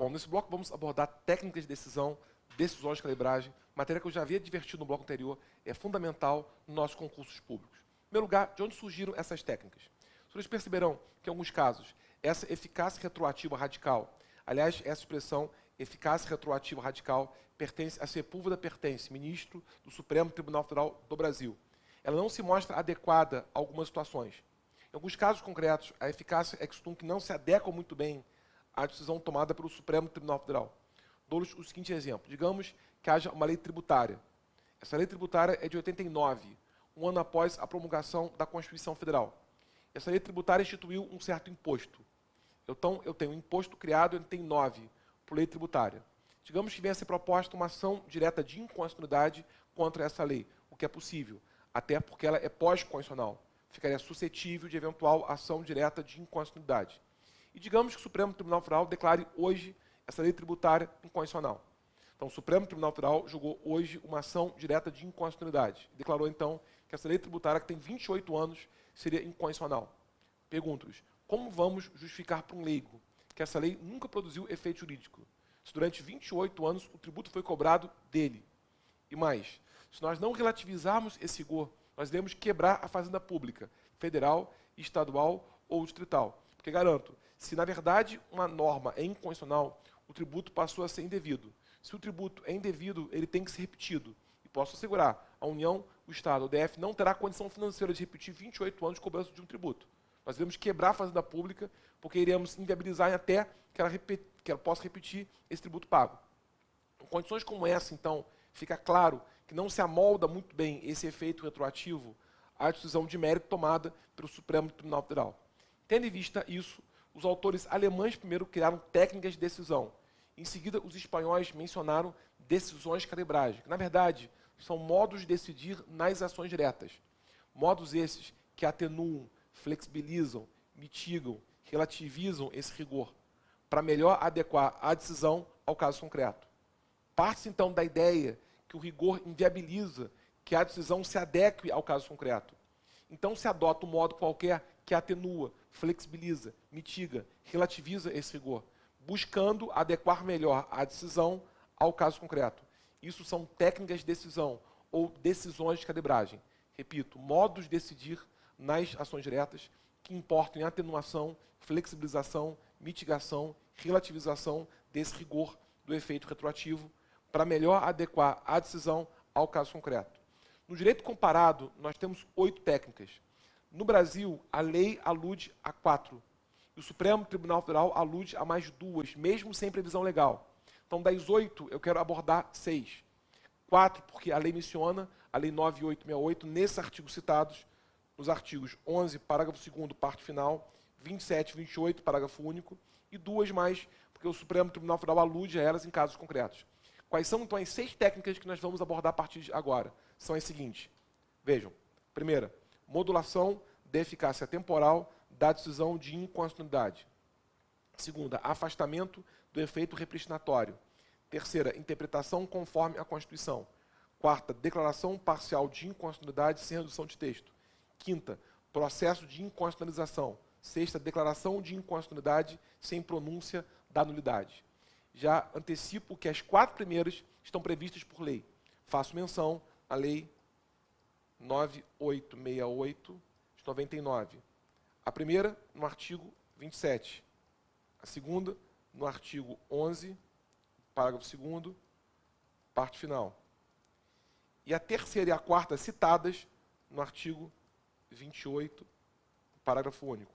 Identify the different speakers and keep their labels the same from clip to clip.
Speaker 1: Bom, nesse bloco vamos abordar técnicas de decisão, decisões de calibragem, matéria que eu já havia advertido no bloco anterior, é fundamental nos nossos concursos públicos. Em primeiro lugar, de onde surgiram essas técnicas? Vocês perceberão que, em alguns casos, essa eficácia retroativa radical, aliás, essa expressão, eficácia retroativa radical, pertence a Sepúlveda Pertence, ministro do Supremo Tribunal Federal do Brasil. Ela não se mostra adequada a algumas situações. Em alguns casos concretos, a eficácia ex tunc não se adequa muito bem à decisão tomada pelo Supremo Tribunal Federal. Dou-lhes o seguinte exemplo. Digamos que haja uma lei tributária. Essa lei tributária é de 89, um ano após a promulgação da Constituição Federal. Essa lei tributária instituiu um certo imposto. Então, eu tenho um imposto criado em 89, por lei tributária. Digamos que venha a ser proposta uma ação direta de inconstitucionalidade contra essa lei, o que é possível, até porque ela é pós-constitucional. Ficaria suscetível de eventual ação direta de inconstitucionalidade. E digamos que o Supremo Tribunal Federal declare hoje essa lei tributária inconstitucional. Então, o Supremo Tribunal Federal julgou hoje uma ação direta de inconstitucionalidade. Declarou, então, que essa lei tributária, que tem 28 anos, seria inconstitucional. Pergunto-lhes, como vamos justificar para um leigo que essa lei nunca produziu efeito jurídico? Se durante 28 anos o tributo foi cobrado dele. E mais, se nós não relativizarmos esse rigor, nós devemos quebrar a fazenda pública, federal, estadual ou distrital. Porque garanto, se na verdade uma norma é inconstitucional, o tributo passou a ser indevido. Se o tributo é indevido, ele tem que ser repetido. E posso assegurar, a União, o Estado, o DF, não terá condição financeira de repetir 28 anos de cobrança de um tributo. Nós devemos quebrar a fazenda pública, porque iremos inviabilizar até que ela possa repetir esse tributo pago. Em condições como essa, então, fica claro que não se amolda muito bem esse efeito retroativo à decisão de mérito tomada pelo Supremo Tribunal Federal. Tendo em vista isso, os autores alemães primeiro criaram técnicas de decisão. Em seguida, os espanhóis mencionaram decisões de calibragem, que, na verdade, são modos de decidir nas ações diretas. Modos esses que atenuam, flexibilizam, mitigam, relativizam esse rigor, para melhor adequar a decisão ao caso concreto. Parte-se, então, da ideia que o rigor inviabiliza que a decisão se adeque ao caso concreto. Então, se adota um modo qualquer que atenua, flexibiliza, mitiga, relativiza esse rigor, buscando adequar melhor a decisão ao caso concreto. Isso são técnicas de decisão ou decisões de calibragem. Repito, modos de decidir nas ações diretas que importam em atenuação, flexibilização, mitigação, relativização desse rigor do efeito retroativo para melhor adequar a decisão ao caso concreto. No direito comparado, nós temos 8 técnicas. No Brasil, a lei alude a 4. E o Supremo Tribunal Federal alude a mais 2, mesmo sem previsão legal. Então, das 8, eu quero abordar 6. 4, porque a lei menciona, a Lei 9868, nesses artigos citados, nos artigos 11, parágrafo 2º, parte final, 27 e 28, parágrafo único, e 2 mais, porque o Supremo Tribunal Federal alude a elas em casos concretos. Quais são, então, as 6 técnicas que nós vamos abordar a partir de agora? São as seguintes. Vejam. Primeira, modulação da eficácia temporal da decisão de inconstitucionalidade. Segunda, afastamento do efeito repristinatório. Terceira, interpretação conforme a Constituição. Quarta, declaração parcial de inconstitucionalidade sem redução de texto. Quinta, processo de inconstitucionalização. Sexta, declaração de inconstitucionalidade sem pronúncia da nulidade. Já antecipo que as 4 primeiras estão previstas por lei. Faço menção à Lei 9868 de 99. A primeira, no artigo 27. A segunda, no artigo 11, parágrafo 2º, parte final. E a terceira e a quarta citadas no artigo 28, parágrafo único.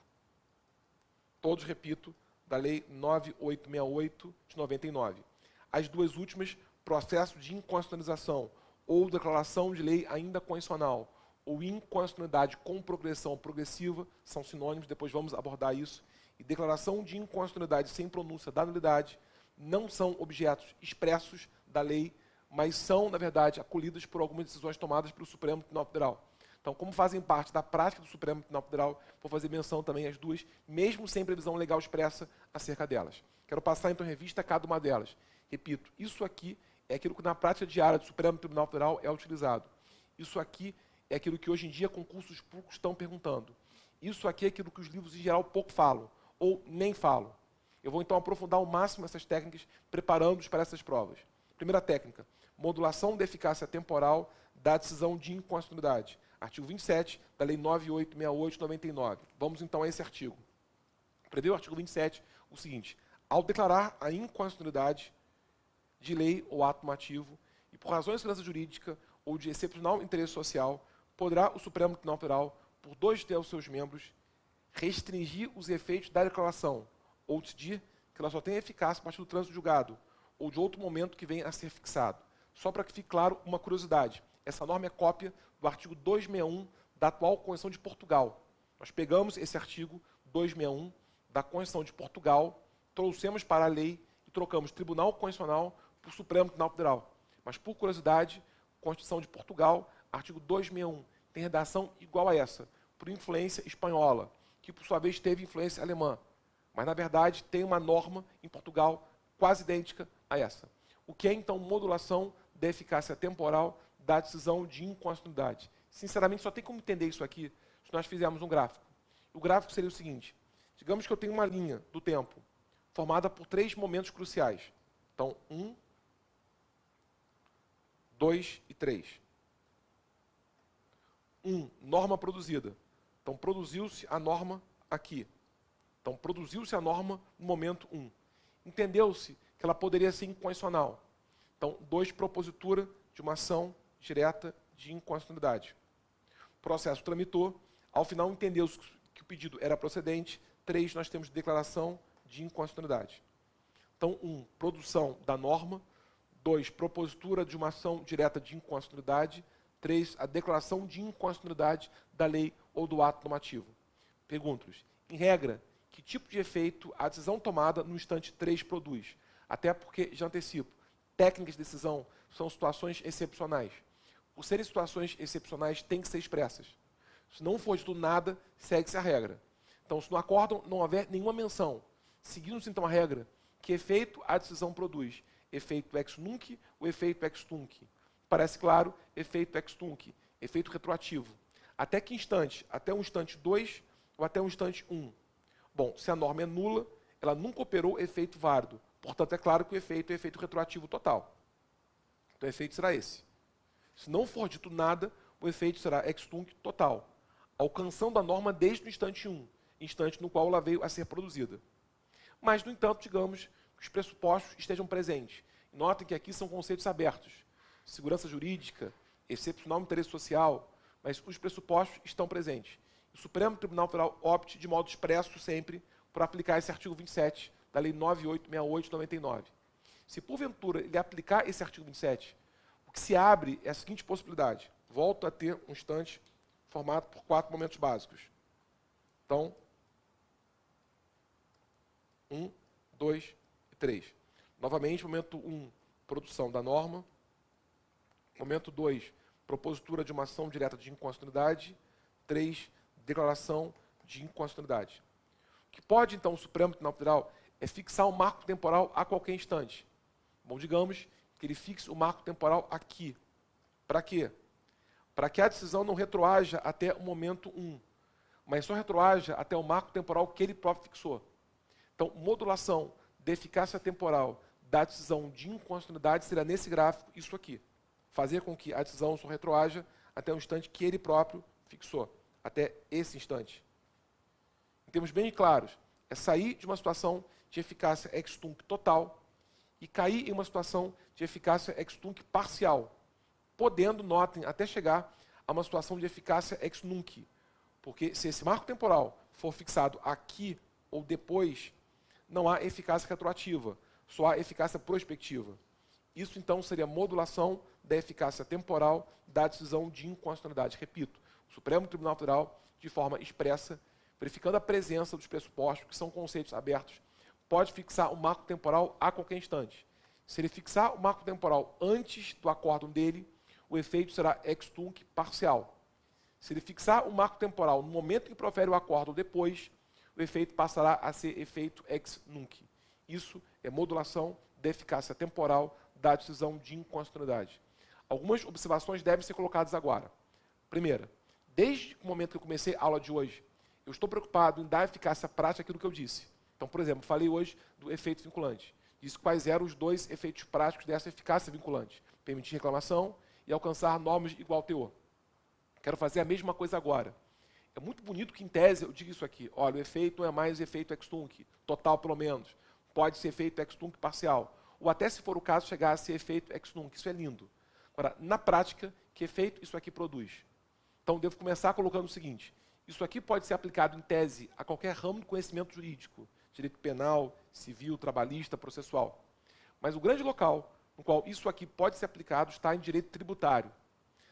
Speaker 1: Todos, repito, da Lei 9868 de 99. As 2 últimas, processo de inconstitucionalização ou declaração de lei ainda constitucional ou inconstitucionalidade com progressão progressiva, são sinônimos, depois vamos abordar isso, e declaração de inconstitucionalidade sem pronúncia da nulidade não são objetos expressos da lei, mas são, na verdade, acolhidas por algumas decisões tomadas pelo Supremo Tribunal Federal. Então, como fazem parte da prática do Supremo Tribunal Federal, vou fazer menção também às 2, mesmo sem previsão legal expressa acerca delas. Quero passar, então, em revista cada uma delas. Repito, isso aqui é aquilo que na prática diária do Supremo Tribunal Federal é utilizado. Isso aqui é aquilo que hoje em dia concursos públicos estão perguntando. Isso aqui é aquilo que os livros em geral pouco falam, ou nem falam. Eu vou então aprofundar ao máximo essas técnicas, preparando-os para essas provas. Primeira técnica, modulação da eficácia temporal da decisão de inconstitucionalidade. Artigo 27 da Lei 9868/99. Vamos então a esse artigo. Prevê o artigo 27 o seguinte: ao declarar a inconstitucionalidade de lei ou ato normativo e por razões de segurança jurídica ou de excepcional interesse social, poderá o Supremo Tribunal Federal, por 2/3 dos seus membros, restringir os efeitos da declaração ou decidir que ela só tem eficácia a partir do trânsito julgado ou de outro momento que venha a ser fixado. Só para que fique claro uma curiosidade, essa norma é cópia do artigo 261 da atual Constituição de Portugal. Nós pegamos esse artigo 261 da Constituição de Portugal, trouxemos para a lei e trocamos Tribunal Constitucional por Supremo Tribunal Federal. Mas, por curiosidade, Constituição de Portugal, artigo 261, tem redação igual a essa, por influência espanhola, que por sua vez teve influência alemã. Mas, na verdade, tem uma norma em Portugal quase idêntica a essa. O que é, então, modulação da eficácia temporal da decisão de inconstitucionalidade? Sinceramente, só tem como entender isso aqui se nós fizermos um gráfico. O gráfico seria o seguinte: digamos que eu tenho uma linha do tempo formada por 3 momentos cruciais. Então, 1, 2 e 3. 1, norma produzida. Então, produziu-se a norma aqui. Então, produziu-se a norma no momento 1. Entendeu-se que ela poderia ser inconstitucional. Então, 2, propositura de uma ação direta de inconstitucionalidade. O processo tramitou. Ao final, entendeu-se que o pedido era procedente. 3, nós temos declaração de inconstitucionalidade. Então, 1, produção da norma. 2, propositura de uma ação direta de inconstitucionalidade. 3, a declaração de inconstitucionalidade da lei ou do ato normativo. Pergunto-lhes, em regra, que tipo de efeito a decisão tomada no instante 3 produz? Até porque, já antecipo, técnicas de decisão são situações excepcionais. Por serem situações excepcionais, têm que ser expressas. Se não for dito nada, segue-se a regra. Então, se no acórdão não houver nenhuma menção, seguindo-se então a regra, que efeito a decisão produz? Efeito ex nunc ou efeito ex tunc? Parece claro, efeito ex tunc, efeito retroativo. Até que instante? Até o instante 2 ou até o instante 1? Bom, se a norma é nula, ela nunca operou efeito válido. Portanto, é claro que o efeito é efeito retroativo total. Então, o efeito será esse. Se não for dito nada, o efeito será ex tunc total, alcançando a norma desde o instante 1, instante no qual ela veio a ser produzida. Mas, no entanto, digamos que os pressupostos estejam presentes. Notem que aqui são conceitos abertos. Segurança jurídica, excepcional interesse social, mas os pressupostos estão presentes. O Supremo Tribunal Federal opte de modo expresso sempre por aplicar esse artigo 27 da Lei 9868/99. Se porventura ele aplicar esse artigo 27, o que se abre é a seguinte possibilidade. Volto a ter um instante formado por 4 momentos básicos. Então, 1, 2 e 3. Novamente, momento 1, produção da norma. Momento 2, propositura de uma ação direta de inconstitucionalidade. 3, declaração de inconstitucionalidade. O que pode, então, o Supremo Tribunal Federal é fixar um marco temporal a qualquer instante. Bom, digamos que ele fixe o marco temporal aqui. Para quê? Para que a decisão não retroaja até o momento 1, mas só retroaja até o marco temporal que ele próprio fixou. Então, modulação de eficácia temporal da decisão de inconstitucionalidade será nesse gráfico isso aqui. Fazer com que a decisão só retroaja até o instante que ele próprio fixou, até esse instante. Em termos bem claros, é sair de uma situação de eficácia ex tunc total e cair em uma situação de eficácia ex tunc parcial, podendo, notem, até chegar a uma situação de eficácia ex nunc. Porque se esse marco temporal for fixado aqui ou depois, não há eficácia retroativa, só há eficácia prospectiva. Isso, então, seria modulação da eficácia temporal da decisão de inconstitucionalidade. Repito, o Supremo Tribunal Federal, de forma expressa, verificando a presença dos pressupostos, que são conceitos abertos, pode fixar o marco temporal a qualquer instante. Se ele fixar o marco temporal antes do acórdão dele, o efeito será ex tunc parcial. Se ele fixar o marco temporal no momento em que profere o acórdão depois, o efeito passará a ser efeito ex nunc. Isso é modulação da eficácia temporal da decisão de inconstitucionalidade. Algumas observações devem ser colocadas agora. Primeira, desde o momento que eu comecei a aula de hoje, eu estou preocupado em dar eficácia prática àquilo que eu disse. Então, por exemplo, falei hoje do efeito vinculante. Disse quais eram os dois efeitos práticos dessa eficácia vinculante. Permitir reclamação e alcançar normas de igual teor. Quero fazer a mesma coisa agora. É muito bonito que, em tese, eu diga isso aqui. Olha, o efeito não é mais efeito ex-tunc, total pelo menos. Pode ser efeito ex-tunc parcial. Ou até, se for o caso, chegar a ser efeito ex-tunc. Isso é lindo. Agora, na prática, que efeito isso aqui produz? Então, devo começar colocando o seguinte. Isso aqui pode ser aplicado, em tese, a qualquer ramo do conhecimento jurídico. Direito penal, civil, trabalhista, processual. Mas o grande local no qual isso aqui pode ser aplicado está em direito tributário.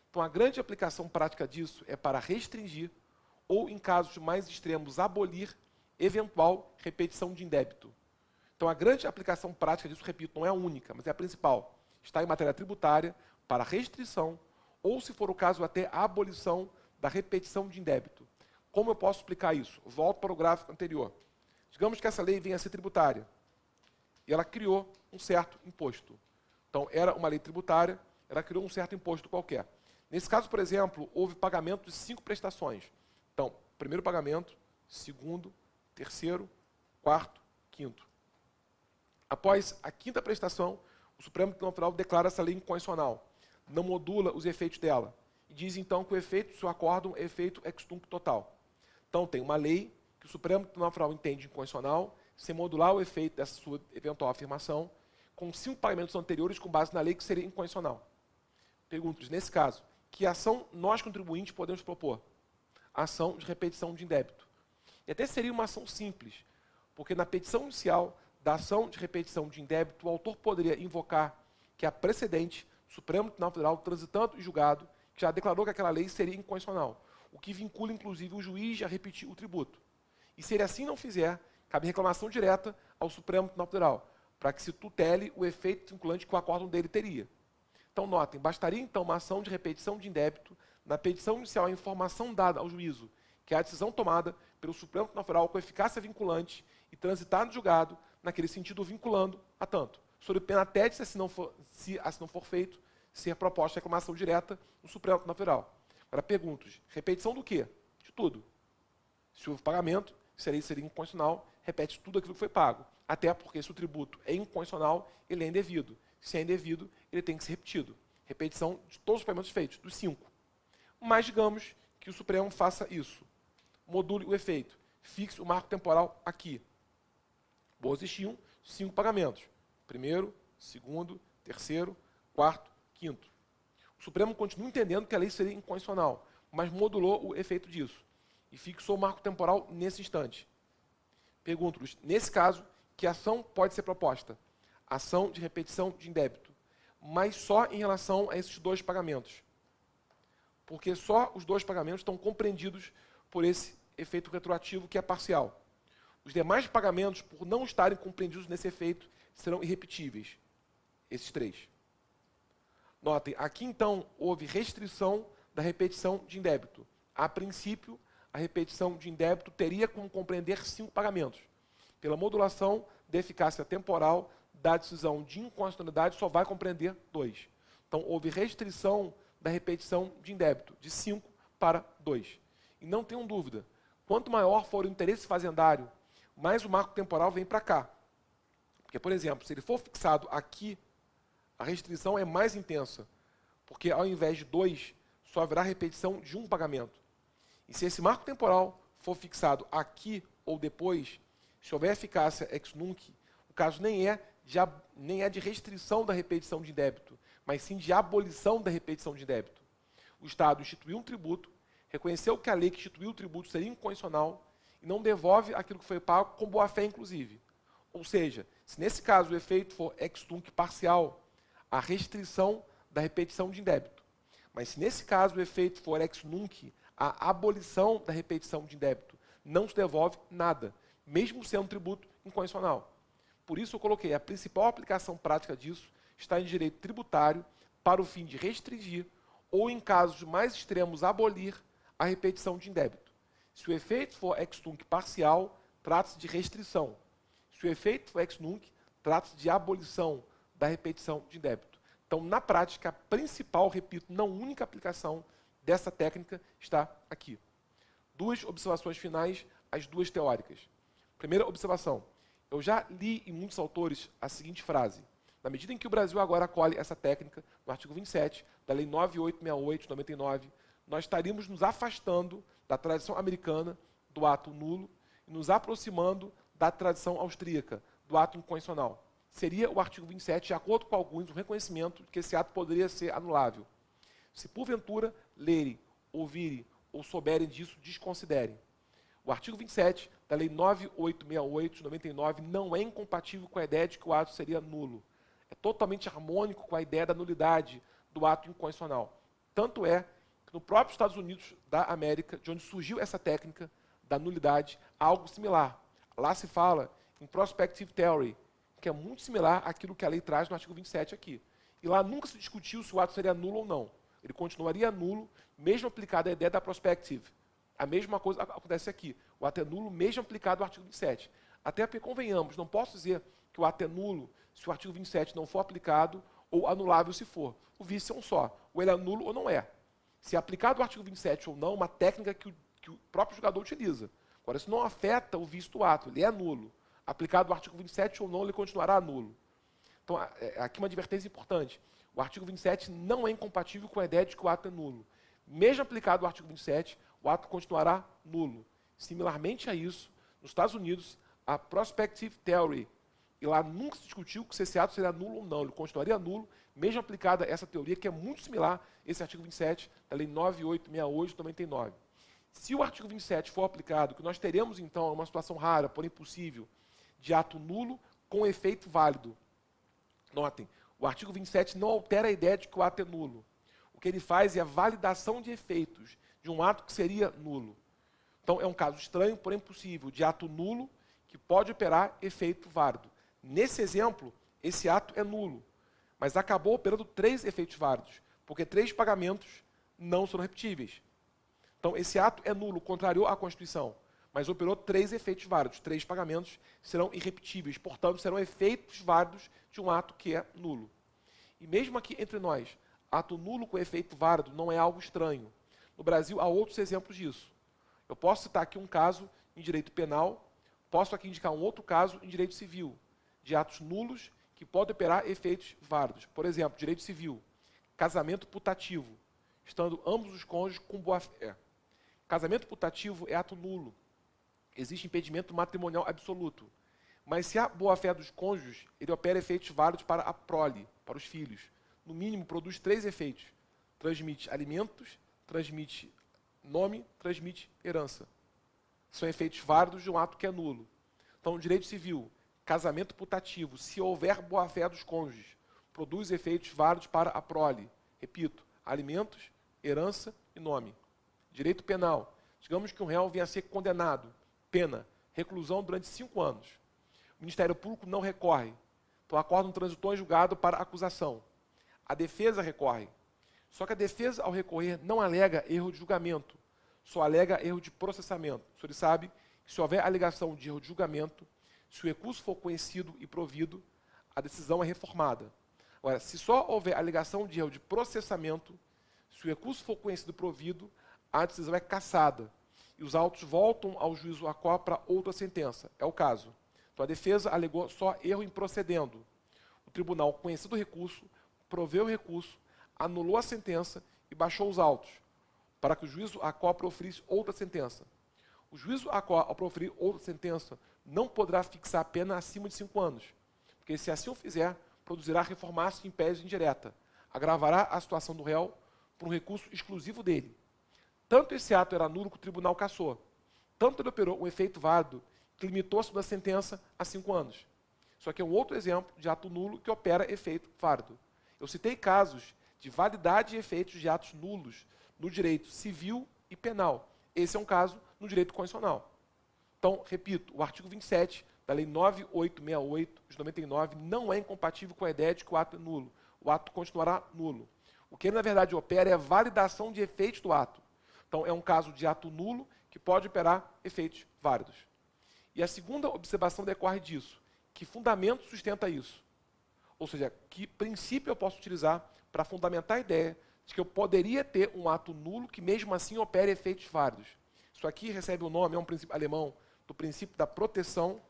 Speaker 1: Então, a grande aplicação prática disso é para restringir ou, em casos mais extremos, abolir eventual repetição de indébito. Então, a grande aplicação prática disso, repito, não é a única, mas é a principal. Está em matéria tributária para restrição ou, se for o caso, até a abolição da repetição de indébito. Como eu posso explicar isso? Volto para o gráfico anterior. Digamos que essa lei venha a ser tributária e ela criou um certo imposto. Então, era uma lei tributária, ela criou um certo imposto qualquer. Nesse caso, por exemplo, houve pagamento de 5 prestações. Então, primeiro pagamento, segundo, terceiro, quarto, quinto. Após a quinta prestação, o Supremo Tribunal Federal declara essa lei inconstitucional, não modula os efeitos dela, e diz então que o efeito do seu acórdão é efeito ex-tunc total. Então, tem uma lei que o Supremo Tribunal Federal entende inconstitucional, sem modular o efeito dessa sua eventual afirmação, com 5 pagamentos anteriores com base na lei que seria inconstitucional. Pergunto-lhes, nesse caso, que ação nós, contribuintes, podemos propor? Ação de repetição de indébito. E até seria uma ação simples, porque na petição inicial da ação de repetição de indébito, o autor poderia invocar que a precedente, o Supremo Tribunal Federal, transitando e julgado, que já declarou que aquela lei seria inconstitucional, o que vincula, inclusive, o juiz a repetir o tributo. E se ele assim não fizer, cabe reclamação direta ao Supremo Tribunal Federal, para que se tutele o efeito vinculante que o acórdão dele teria. Então, notem, bastaria então uma ação de repetição de indébito na petição inicial a informação dada ao juízo, que é a decisão tomada pelo Supremo Tribunal Federal com eficácia vinculante e transitar no julgado, naquele sentido vinculando a tanto. Sob pena até de, se assim não for feito, ser proposta reclamação direta no Supremo Tribunal Federal. Agora, pergunto-lhes, repetição do quê? De tudo. Se houve pagamento, seria inconstitucional, repete tudo aquilo que foi pago. Até porque se o tributo é inconstitucional, ele é indevido. Se é indevido, ele tem que ser repetido. Repetição de todos os pagamentos feitos, dos 5. Mas digamos que o Supremo faça isso. Module o efeito. Fixe o marco temporal aqui. Bom, existiam 5 pagamentos. Primeiro, segundo, terceiro, quarto, quinto. O Supremo continua entendendo que a lei seria inconstitucional, mas modulou o efeito disso. E fixou o marco temporal nesse instante. Pergunto-lhes, nesse caso, que ação pode ser proposta? Ação de repetição de indébito. Mas só em relação a esses 2 pagamentos. Porque só os 2 pagamentos estão compreendidos por esse efeito retroativo que é parcial. Os demais pagamentos, por não estarem compreendidos nesse efeito, serão irrepetíveis. Esses 3. Notem, aqui então houve restrição da repetição de indébito. A princípio, a repetição de indébito teria como compreender 5 pagamentos. Pela modulação da eficácia temporal da decisão de inconstitucionalidade, só vai compreender 2. Então, houve restrição da repetição de indébito, de 5 para 2. E não tenham dúvida, quanto maior for o interesse fazendário, mais o marco temporal vem para cá. Porque, por exemplo, se ele for fixado aqui, a restrição é mais intensa, porque ao invés de 2, só haverá repetição de 1 pagamento. E se esse marco temporal for fixado aqui ou depois, se houver eficácia ex nunc, o caso nem é de restrição da repetição de débito, mas sim de abolição da repetição de débito. O Estado instituiu um tributo, reconheceu que a lei que instituiu o tributo seria inconstitucional e não devolve aquilo que foi pago com boa-fé, inclusive. Ou seja, se nesse caso o efeito for ex tunc parcial, a restrição da repetição de indébito. Mas se nesse caso o efeito for ex nunc, a abolição da repetição de indébito, não se devolve nada, mesmo sendo um tributo inconstitucional. Por isso eu coloquei, a principal aplicação prática disso está em direito tributário para o fim de restringir ou, em casos mais extremos, abolir a repetição de indébito. Se o efeito for ex tunc parcial, trata-se de restrição. Se o efeito for ex nunc, trata-se de abolição da repetição de indébito. Então, na prática, a principal, repito, não única aplicação dessa técnica está aqui. 2 observações finais, as 2 teóricas. Primeira observação. Eu já li em muitos autores a seguinte frase: na medida em que o Brasil agora acolhe essa técnica, no artigo 27 da Lei 9868 de 99, nós estaríamos nos afastando da tradição americana do ato nulo e nos aproximando da tradição austríaca, do ato inconstitucional. Seria o artigo 27, de acordo com alguns, um reconhecimento de que esse ato poderia ser anulável. Se porventura lerem, ouvirem ou souberem disso, desconsiderem. O artigo 27 da Lei 9868 de 99 não é incompatível com a ideia de que o ato seria nulo. É totalmente harmônico com a ideia da nulidade do ato inconstitucional. Tanto é que no próprio Estados Unidos da América, de onde surgiu essa técnica da nulidade, há algo similar. Lá se fala em prospective theory, que é muito similar àquilo que a lei traz no artigo 27 aqui. E lá nunca se discutiu se o ato seria nulo ou não. Ele continuaria nulo, mesmo aplicado à ideia da prospective. A mesma coisa acontece aqui. O ato é nulo, mesmo aplicado ao artigo 27. Até porque, convenhamos, não posso dizer que o ato é nulo se o artigo 27 não for aplicado ou anulável se for. O vício é um só. Ou ele é nulo ou não é. Se é aplicado o artigo 27 ou não, uma técnica que o próprio julgador utiliza. Agora, isso não afeta o vício do ato, ele é nulo. Aplicado o artigo 27 ou não, ele continuará nulo. Então, aqui uma advertência importante. O artigo 27 não é incompatível com a ideia de que o ato é nulo. Mesmo aplicado o artigo 27, o ato continuará nulo. Similarmente a isso, nos Estados Unidos, a prospective theory, e lá nunca se discutiu se esse ato seria nulo ou não, ele continuaria nulo, mesmo aplicada essa teoria, que é muito similar a esse artigo 27 da Lei 9868 de 99. Se o artigo 27 for aplicado, que nós teremos então uma situação rara, porém possível, de ato nulo com efeito válido. Notem, o artigo 27 não altera a ideia de que o ato é nulo. O que ele faz é a validação de efeitos de um ato que seria nulo. Então, é um caso estranho, porém possível, de ato nulo que pode operar efeito válido. Nesse exemplo, esse ato é nulo, mas acabou operando 3 efeitos válidos, porque 3 pagamentos não são repetíveis. Então, esse ato é nulo, contrariou a Constituição, mas operou 3 efeitos válidos. 3 pagamentos serão irrepetíveis, portanto, serão efeitos válidos de um ato que é nulo. E mesmo aqui entre nós, ato nulo com efeito válido não é algo estranho. No Brasil, há outros exemplos disso. Eu posso citar aqui um caso em direito penal, posso aqui indicar um outro caso em direito civil, de atos nulos que podem operar efeitos válidos. Por exemplo, direito civil, casamento putativo, estando ambos os cônjuges com boa-fé. Casamento putativo é ato nulo. Existe impedimento matrimonial absoluto. Mas se há boa-fé dos cônjuges, ele opera efeitos válidos para a prole, para os filhos. No mínimo, produz 3 efeitos. Transmite alimentos, transmite nome, transmite herança. São efeitos válidos de um ato que é nulo. Então, direito civil, casamento putativo, se houver boa-fé dos cônjuges, produz efeitos válidos para a prole. Repito, alimentos, herança e nome. Direito penal, digamos que um réu venha a ser condenado, pena, reclusão durante 5 anos. O Ministério Público não recorre. Então, acorda um transitor em julgado para acusação. A defesa recorre. Só que a defesa, ao recorrer, não alega erro de julgamento, só alega erro de processamento. O senhor sabe que se houver alegação de erro de julgamento, se o recurso for conhecido e provido, a decisão é reformada. Agora, se só houver alegação de erro de processamento, se o recurso for conhecido e provido, a decisão é cassada. E os autos voltam ao juízo ACO para outra sentença. É o caso. Então, a defesa alegou só erro em procedendo. O tribunal, conhecido o recurso, proveu o recurso, anulou a sentença e baixou os autos, para que o juízo ACO proferisse outra sentença. O juízo ACO, ao proferir outra sentença, não poderá fixar a pena acima de 5 anos, porque se assim o fizer, produzirá reformácio em pese indireta, agravará a situação do réu por um recurso exclusivo dele. Tanto esse ato era nulo que o tribunal cassou, tanto ele operou um efeito válido que limitou a sua sentença a 5 anos. Isso aqui é um outro exemplo de ato nulo que opera efeito válido. Eu citei casos de validade e efeitos de atos nulos no direito civil e penal. Esse é um caso no direito constitucional. Então, repito, o artigo 27 da Lei 9868 de 99 não é incompatível com a ideia de que o ato é nulo. O ato continuará nulo. O que ele, na verdade, opera é a validação de efeitos do ato. Então, é um caso de ato nulo que pode operar efeitos válidos. E a segunda observação decorre disso. Que fundamento sustenta isso? Ou seja, que princípio eu posso utilizar para fundamentar a ideia de que eu poderia ter um ato nulo que mesmo assim opere efeitos válidos. Isso aqui recebe o nome, é um princípio alemão, do princípio da proteção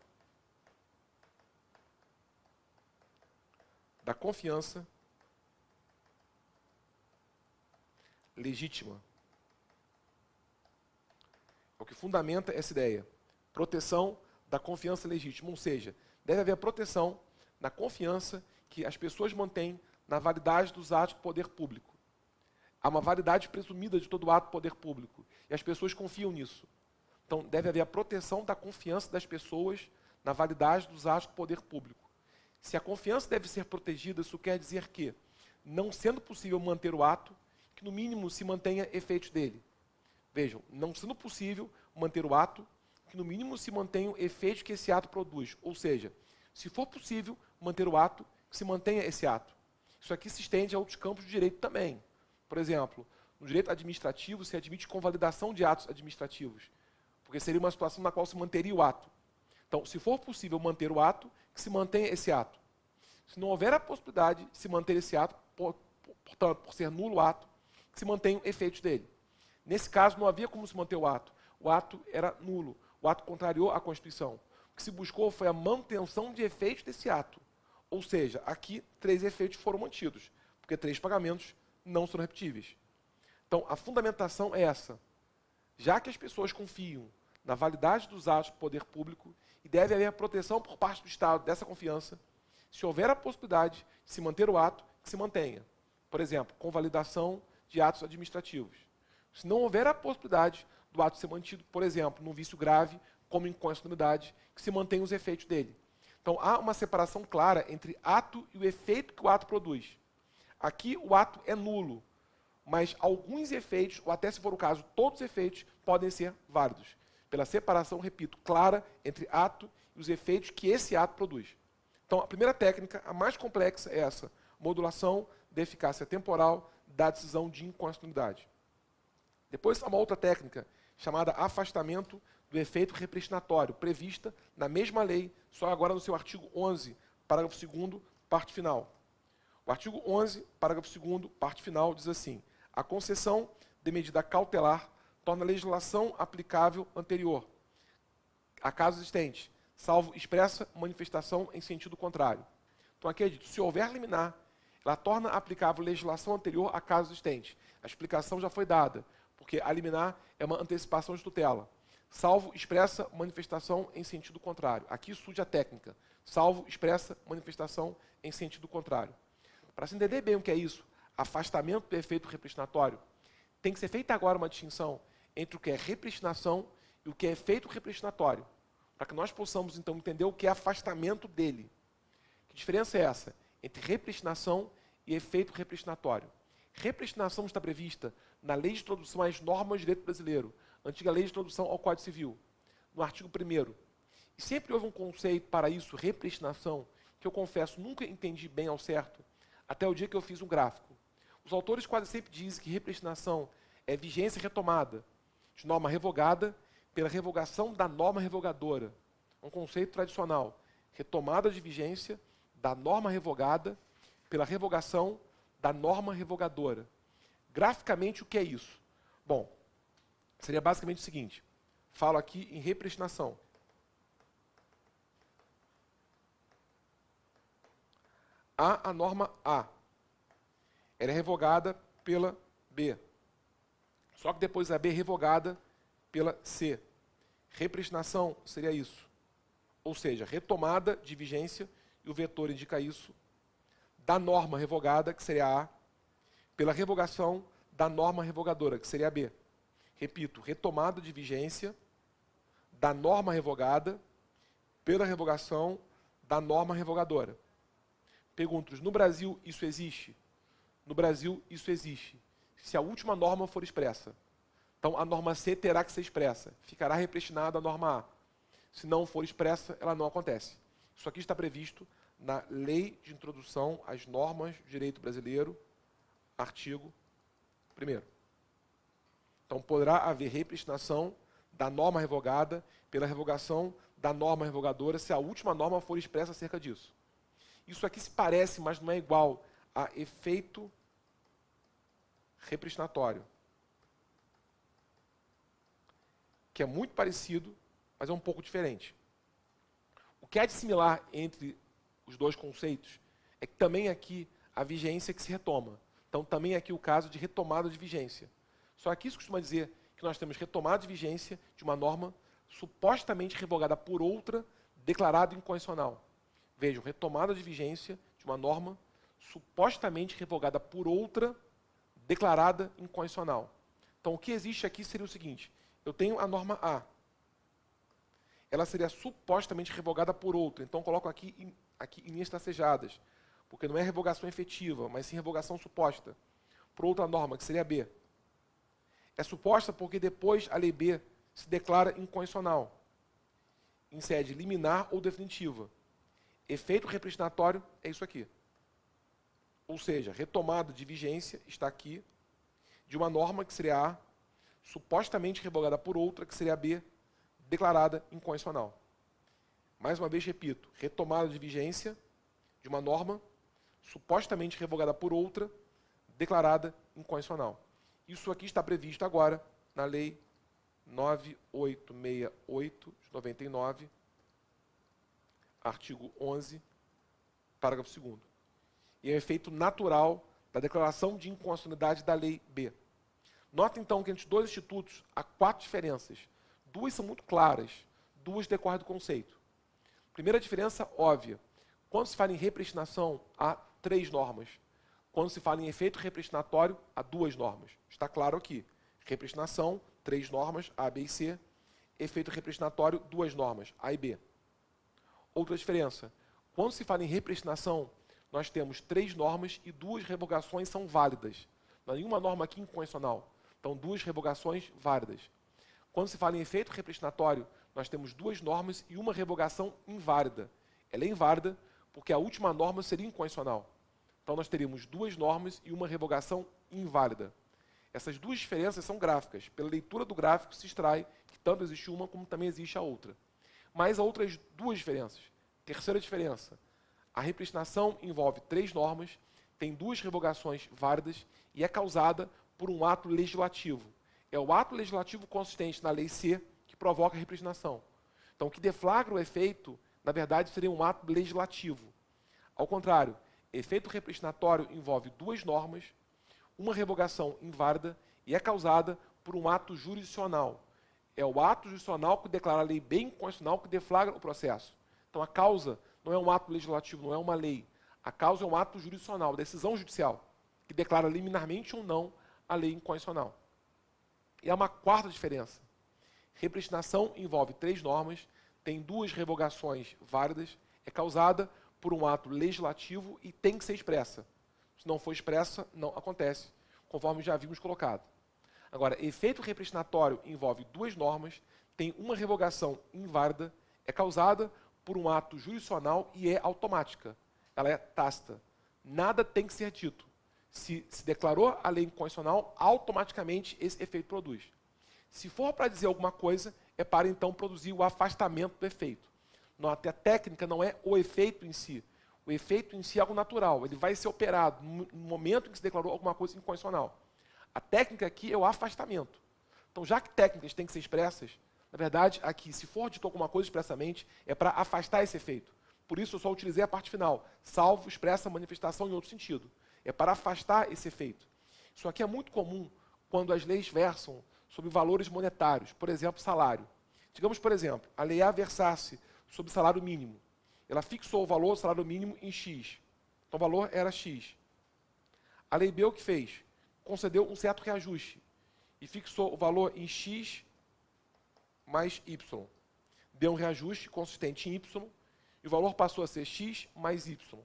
Speaker 1: da confiança legítima. É o que fundamenta essa ideia. Proteção da confiança legítima, ou seja, deve haver proteção na confiança que as pessoas mantêm na validade dos atos do poder público. Há uma validade presumida de todo ato do poder público, e as pessoas confiam nisso. Então, deve haver a proteção da confiança das pessoas na validade dos atos do poder público. Se a confiança deve ser protegida, isso quer dizer que, não sendo possível manter o ato, que no mínimo se mantenha efeitos dele. Vejam, não sendo possível manter o ato, que no mínimo se mantenham efeitos que esse ato produz. Ou seja, se for possível manter o ato, que se mantenha esse ato. Isso aqui se estende a outros campos do direito também. Por exemplo, no direito administrativo se admite convalidação de atos administrativos, porque seria uma situação na qual se manteria o ato. Então, se for possível manter o ato, que se mantenha esse ato. Se não houver a possibilidade de se manter esse ato, portanto, por ser nulo o ato, que se mantenham efeitos dele. Nesse caso, não havia como se manter o ato. O ato era nulo. O ato contrariou a Constituição. O que se buscou foi a manutenção de efeitos desse ato. Ou seja, aqui 3 efeitos foram mantidos, porque 3 pagamentos não são repetíveis. Então, a fundamentação é essa. Já que as pessoas confiam na validade dos atos do poder público e deve haver a proteção por parte do Estado dessa confiança, se houver a possibilidade de se manter o ato, que se mantenha. Por exemplo, convalidação de atos administrativos. Se não houver a possibilidade do ato ser mantido, por exemplo, num vício grave, como inconstitucionalidade, que se mantenha os efeitos dele. Então, há uma separação clara entre ato e o efeito que o ato produz. Aqui, o ato é nulo, mas alguns efeitos, ou até se for o caso, todos os efeitos, podem ser válidos. Pela separação, repito, clara entre ato e os efeitos que esse ato produz. Então, a primeira técnica, a mais complexa, é essa: modulação da eficácia temporal da decisão de inconstitucionalidade. Depois, há uma outra técnica, chamada afastamento do efeito repristinatório, prevista na mesma lei, só agora no seu artigo 11, parágrafo 2º, parte final. O artigo 11, parágrafo 2º, parte final, diz assim: a concessão de medida cautelar torna a legislação aplicável anterior a caso existente, salvo expressa manifestação em sentido contrário. Então aqui é dito, se houver liminar, ela torna aplicável legislação anterior a caso existente. A explicação já foi dada, porque a liminar é uma antecipação de tutela, salvo expressa manifestação em sentido contrário. Aqui surge a técnica, salvo expressa manifestação em sentido contrário. Para se entender bem o que é isso, afastamento do efeito repristinatório, tem que ser feita agora uma distinção entre o que é repristinação e o que é efeito repristinatório, para que nós possamos, então, entender o que é afastamento dele. Que diferença é essa entre repristinação e efeito repristinatório? Repristinação está prevista na Lei de Introdução às Normas de Direito Brasileiro, antiga Lei de Introdução ao Código Civil, no artigo 1º. E sempre houve um conceito para isso, repristinação, que eu confesso nunca entendi bem ao certo, até o dia que eu fiz um gráfico. Os autores quase sempre dizem que repristinação é vigência retomada de norma revogada pela revogação da norma revogadora. Um conceito tradicional. Retomada de vigência da norma revogada pela revogação da norma revogadora. Graficamente, o que é isso? Bom, seria basicamente o seguinte. Falo aqui em repristinação. Há a norma A. Ela é revogada pela B. Só que depois a B é revogada pela C. Repristinação seria isso. Ou seja, retomada de vigência, e o vetor indica isso, da norma revogada, que seria a A, pela revogação da norma revogadora, que seria a B. Repito, retomada de vigência da norma revogada pela revogação da norma revogadora. Pergunto, no Brasil isso existe? No Brasil isso existe. Se a última norma for expressa. Então a norma C terá que ser expressa. Ficará repristinada a norma A. Se não for expressa, ela não acontece. Isso aqui está previsto na Lei de Introdução às Normas do Direito Brasileiro, artigo 1º. Então poderá haver repristinação da norma revogada pela revogação da norma revogadora se a última norma for expressa acerca disso. Isso aqui se parece, mas não é igual a efeito repristinatório, que é muito parecido, mas é um pouco diferente. O que há de similar entre os dois conceitos é que também aqui a vigência que se retoma. Então, também aqui o caso de retomada de vigência. Só que isso costuma dizer que nós temos retomada de vigência de uma norma supostamente revogada por outra, declarada inconstitucional. Vejam, retomada de vigência de uma norma supostamente revogada por outra, declarada inconstitucional. Então, o que existe aqui seria o seguinte: eu tenho a norma A. Ela seria supostamente revogada por outra. Então, coloco aqui em linhas tracejadas, porque não é revogação efetiva, mas sim revogação suposta, por outra norma, que seria a B. É suposta porque depois a lei B se declara inconstitucional, em sede liminar ou definitiva. Efeito repristinatório é isso aqui. Ou seja, retomada de vigência está aqui, de uma norma que seria A, supostamente revogada por outra, que seria a B, declarada inconstitucional. Mais uma vez, repito, retomada de vigência de uma norma supostamente revogada por outra, declarada inconstitucional. Isso aqui está previsto agora na Lei 9868 de 99, artigo 11, parágrafo 2º. E é o efeito natural da declaração de inconstitucionalidade da Lei B. Nota, então, que entre os dois institutos há 4 diferenças. 2 são muito claras, 2 decorrem do conceito. Primeira diferença, óbvia. Quando se fala em repristinação, há 3 normas. Quando se fala em efeito repristinatório, há 2 normas. Está claro aqui. Repristinação, 3 normas, A, B e C. Efeito repristinatório, 2 normas, A e B. Outra diferença. Quando se fala em repristinação, nós temos 3 normas e 2 revogações são válidas. Não há nenhuma norma aqui inconstitucional. Então, 2 revogações válidas. Quando se fala em efeito repristinatório, nós temos 2 normas e uma revogação inválida. Ela é inválida porque a última norma seria inconstitucional. Então, nós teríamos 2 normas e uma revogação inválida. Essas 2 diferenças são gráficas. Pela leitura do gráfico se extrai que tanto existe uma como também existe a outra. Mas há outras 2 diferenças. Terceira diferença. A repristinação envolve 3 normas, tem 2 revogações válidas e é causada por um ato legislativo. É o ato legislativo consistente na Lei C que provoca a repristinação. Então, o que deflagra o efeito, na verdade, seria um ato legislativo. Ao contrário, efeito repristinatório envolve 2 normas, uma revogação inválida e é causada por um ato jurisdicional. É o ato jurisdicional que declara a lei B inconstitucional que deflagra o processo. Então, a causa não é um ato legislativo, não é uma lei. A causa é um ato jurisdicional, decisão judicial, que declara liminarmente ou não a lei inconstitucional. E há uma 4ª diferença. Repristinação envolve 3 normas, tem 2 revogações válidas, é causada por um ato legislativo e tem que ser expressa. Se não for expressa, não acontece, conforme já vimos colocado. Agora, efeito repristinatório envolve 2 normas, tem uma revogação inválida, é causada por um ato jurisdicional e é automática. Ela é tácita. Nada tem que ser dito. Se declarou a lei inconstitucional, automaticamente esse efeito produz. Se for para dizer alguma coisa, é para então produzir o afastamento do efeito. Note, a técnica não é o efeito em si. O efeito em si é algo natural. Ele vai ser operado no momento em que se declarou alguma coisa inconstitucional. A técnica aqui é o afastamento. Então, já que técnicas têm que ser expressas, na verdade, aqui, se for dito alguma coisa expressamente, é para afastar esse efeito. Por isso, eu só utilizei a parte final, salvo expressa manifestação em outro sentido. É para afastar esse efeito. Isso aqui é muito comum quando as leis versam sobre valores monetários, por exemplo, salário. Digamos, por exemplo, a lei A versasse sobre salário mínimo. Ela fixou o valor do salário mínimo em X. Então, o valor era X. A lei B o que fez? Concedeu um certo reajuste e fixou o valor em X mais Y. Deu um reajuste consistente em Y e o valor passou a ser X mais Y.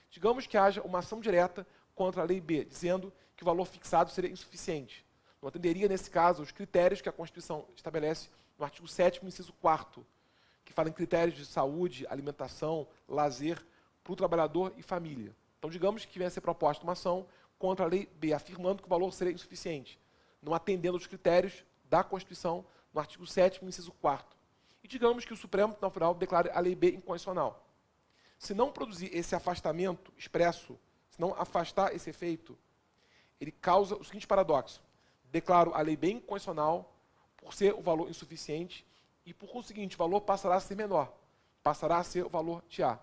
Speaker 1: Digamos que haja uma ação direta contra a lei B, dizendo que o valor fixado seria insuficiente. Não atenderia, nesse caso, os critérios que a Constituição estabelece no artigo 7º, inciso 4º, que fala em critérios de saúde, alimentação, lazer para o trabalhador e família. Então, digamos que venha a ser proposta uma ação contra a lei B, afirmando que o valor seria insuficiente, não atendendo aos critérios da Constituição no artigo 7º, inciso 4º. E digamos que o Supremo Tribunal Federal declare a lei B inconstitucional. Se não produzir esse afastamento expresso, se não afastar esse efeito, ele causa o seguinte paradoxo. Declaro a lei B inconstitucional por ser o valor insuficiente e, por conseguinte, o valor passará a ser menor, passará a ser o valor de A.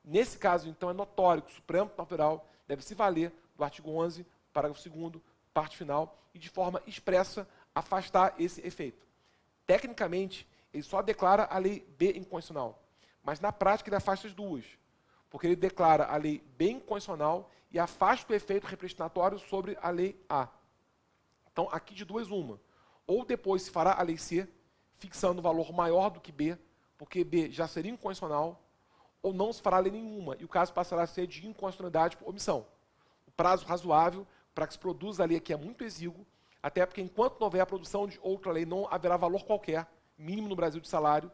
Speaker 1: Nesse caso, então, é notório que o Supremo Tribunal Federal deve se valer do artigo 11, parágrafo 2º, parte final, e de forma expressa afastar esse efeito. Tecnicamente, ele só declara a lei B inconstitucional, mas na prática ele afasta as duas, porque ele declara a lei B inconstitucional e afasta o efeito representatório sobre a lei A. Então, aqui de duas uma. Ou depois se fará a lei C, fixando um valor maior do que B, porque B já seria inconstitucional, ou não se fará lei nenhuma, e o caso passará a ser de inconstitucionalidade por omissão. O prazo razoável para que se produza a lei aqui é muito exíguo, até porque enquanto não houver a produção de outra lei, não haverá valor qualquer, mínimo no Brasil de salário,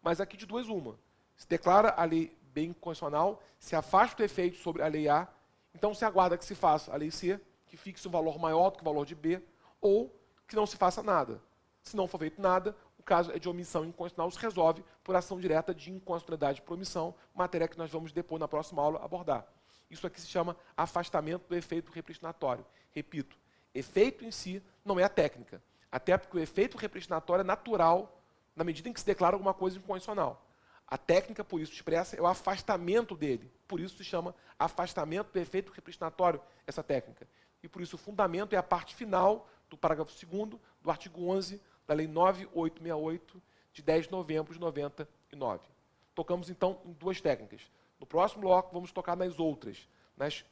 Speaker 1: mas aqui de duas uma. Se declara a lei B inconstitucional, se afasta o efeito sobre a lei A, então se aguarda que se faça a lei C, que fixe um valor maior do que o valor de B, ou que não se faça nada. Se não for feito nada, o caso é de omissão inconstitucional, se resolve por ação direta de inconstitucionalidade por omissão, matéria que nós vamos depois, na próxima aula, abordar. Isso aqui se chama afastamento do efeito repristinatório. Repito, efeito em si não é a técnica, até porque o efeito repristinatório é natural na medida em que se declara alguma coisa inconstitucional. A técnica, por isso expressa, é o afastamento dele. Por isso se chama afastamento do efeito repristinatório, essa técnica. E por isso o fundamento é a parte final do parágrafo 2º do artigo 11 da Lei 9868, de 10 de novembro de 99. Tocamos, então, em duas técnicas. No próximo bloco, vamos tocar nas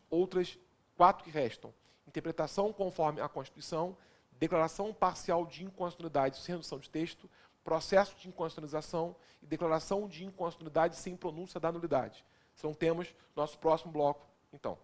Speaker 1: outras 4 que restam. Interpretação conforme a Constituição, declaração parcial de inconstitucionalidade sem redução de texto, processo de inconstitucionalização e declaração de inconstitucionalidade sem pronúncia da nulidade. São temas do nosso próximo bloco, então.